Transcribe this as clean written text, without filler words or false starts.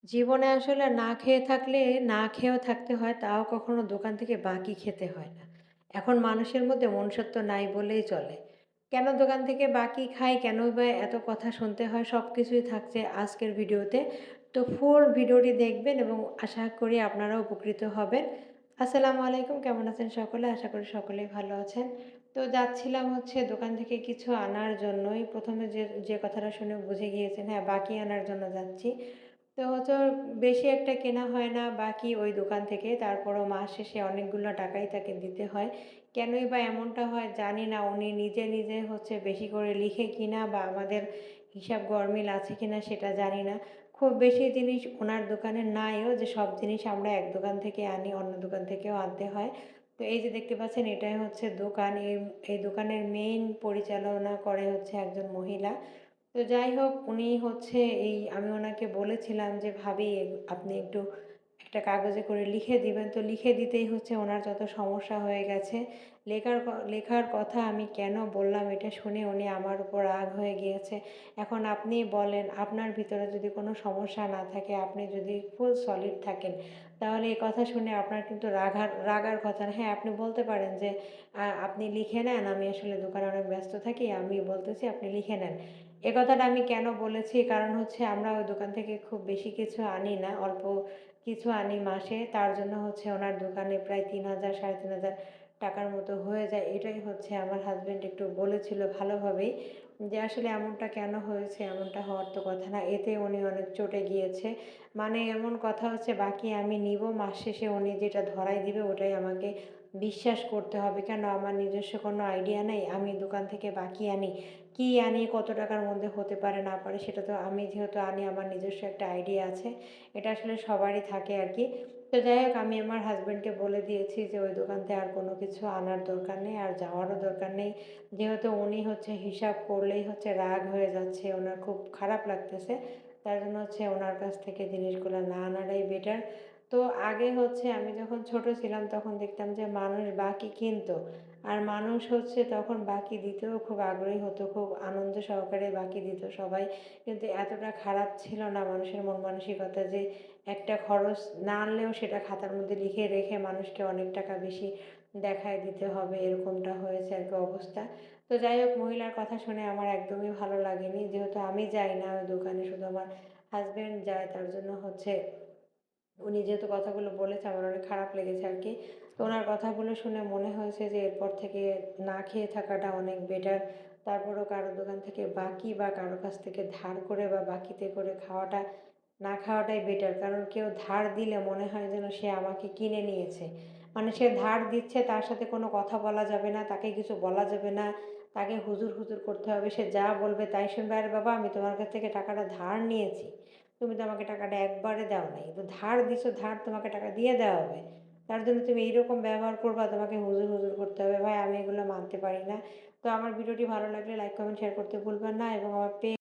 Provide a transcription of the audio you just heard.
জীবনে আসলে না খেয়ে থাকলে না খেয়েও থাকতে হয়, তাও কখনো দোকান থেকে বাকি খেতে হয় না। এখন মানুষের মধ্যে মনুষ্যত্ব নাই বললেই চলে। কেন দোকান থেকে বাকি খাই, কেনই বা এত কথা শুনতে হয়, সবকিছুই থাকছে আজকের ভিডিওতে। তো ফুল ভিডিওটি দেখবেন এবং আশা করি আপনারাও উপকৃত হবেন। আসসালামু আলাইকুম, কেমন আছেন সকলে? আশা করি সকলেই ভালো আছেন। তো যাচ্ছিলাম হচ্ছে দোকান থেকে কিছু আনার জন্যই। ১ম এ যে কথাটা শুনে বুঝে গিয়েছেন, হ্যাঁ, বাকি আনার জন্য যাচ্ছি। তো হচ্ছে বেশি একটা কেনা হয় না বাকি ওই দোকান থেকে। তারপরও মাস শেষে অনেকগুলো টাকাই তাকে দিতে হয়। কেনই বা এমনটা হয় জানি না। উনি নিজে, নিজে হচ্ছে বেশি করে লিখে কিনা বা আমাদের হিসাব গরমিল আছে কিনা সেটা জানি না। খুব বেশি জিনিস উনার দোকানে নাইও যে সব জিনিস আমরা এক দোকান থেকে আনি, অন্য দোকান থেকেও আনতে হয়। তো এই যে দেখতে পাচ্ছেন এটাই হচ্ছে দোকান। এই দোকানের মেইন পরিচালনা করে হচ্ছে একজন মহিলা। তো যাই হোক উনি হচ্ছে আমি ওনাকে বলেছিলাম যে, "ভাবি আপনি একটু একটা কাগজে করে লিখে দিবেন।" তো লিখে দিতেই হচ্ছে ওনার যত সমস্যা হয়ে গেছে। লেখার কথা আমি কেন বললাম এটা শুনে উনি আমার উপর রাগ হয়ে গিয়েছে। এখন আপনিই বলেন আপনার ভিতরে যদি কোনো সমস্যা না থাকে, আপনি যদি ফুল সলিড থাকেন, তাহলে এ কথা শুনে আপনার কিন্তু রাগার কথা না। হ্যাঁ, আপনি বলতে পারেন যে, আপনি লিখে নেন, আমি আসলে দোকানে অনেক ব্যস্ত থাকি, আমি বলতেছি আপনি লিখে নেন।" এ কথাটা আমি কেন বলেছি? কারণ হচ্ছে আমরা ওই দোকান থেকে খুব বেশি কিছু আনি না। অল্প কিছু আনি মাসে। তার জন্য হচ্ছে ওনার দোকানে প্রায় ৩,০০০ ৳৩,৫০০ টাকার মতো হয়ে যায়। এটাই হচ্ছে আমার হাসব্যান্ড একটু বলেছিল ভালোভাবেই যে, "আসলে এমনটা কেন হয়েছে? এমনটা হওয়ার তো কথা না।" এতে উনি অনেক চটে গিয়েছে। মানে এমন কথা হচ্ছে বাকি আমি নিবো, মাস শেষে উনি যেটা ধরায় দিবে ওটাই আমাকে বিশ্বাস করতে হবে। কেন আমার নিজস্ব কোনো আইডিয়া নেই? আমি দোকান থেকে বাকি আনি। কি আনি, কত টাকার মধ্যে হতে পারে না পারে সেটা তো আমি যেহেতু আনি আমার নিজস্ব একটা আইডিয়া আছে। এটা আসলে সবারই থাকে আরকি। তো যাই হোক আমি আমার হাসব্যান্ডকে বলে দিয়েছি যে ওই দোকান থেকে আর কোনো কিছু আনার দরকার নেই, আর যাওয়ারও দরকার নেই। যেহেতু উনি হচ্ছে হিসাব করলেই হচ্ছে রাগ হয়ে যাচ্ছে, উনার খুব খারাপ লাগতেছে। তার জন্য হচ্ছে উনার কাছ থেকে জিনিসগুলো না আনাটাই বেটার। তো আগে হচ্ছে আমি যখন ছোট ছিলাম তখন দেখতাম যে মানুষ বাকি কিনতো। আর মানুষ হচ্ছে তখন বাকি দিতেও খুব আগ্রহী হতো, খুব আনন্দ সহকারে বাকি দিত সবাই। কিন্তু এতটা খারাপ ছিল না মানুষের মন মানসিকতা যে একটা খরচ না আনলেও সেটা খাতার মধ্যে লিখে রেখে মানুষকে অনেক টাকা বেশি দেখায় দিতে হবে, এরকমটা হয়েছে আরকি অবস্থা। তো যাই হোক মহিলার কথা শুনে আমার একদমই ভালো লাগেনি। যেহেতু আমি যাই না ওই দোকানে, শুধু আমার হাসব্যান্ড যায়, তার জন্য হচ্ছে উনি যেহেতু কথাগুলো বলেছে আমার অনেক খারাপ লেগেছে আরকি। তো ওনার কথাগুলো শুনে মনে হয়েছে যে এরপর থেকে না খেয়ে থাকাটা অনেক বেটার। তারপরেও কারো দোকান থেকে বাকি বা কারো কাছ থেকে ধার করে বা বাকিতে করে খাওয়াটা না খাওয়াটাই বেটার। কারণ কেউ ধার দিলে মনে হয় যেন সে আমাকে কিনে নিয়েছে। মানে সে ধার দিচ্ছে, তার সাথে কোনো কথা বলা যাবে না, তাকে কিছু বলা যাবে না, তাকে হুজুর, হুজুর করতে হবে। সে যা বলবে তাই শুনবে। "আরে বাবা, আমি তোমার কাছ থেকে টাকাটা ধার নিয়েছি। তুমি তো আমাকে টাকাটা একবারে দাও নাই। তো ধার দিছো, ধার তোমাকে টাকা দিয়ে দেওয়া হবে। তার জন্য তুমি এইরকম ব্যবহার করবা, তোমাকে হুজুর, হুজুর করতে হবে।" ভাই আমি এগুলো মানতে পারি না। তো আমার ভিডিওটি ভালো লাগলে লাইক, কমেন্ট, শেয়ার করতে ভুলবেন না এবং আমার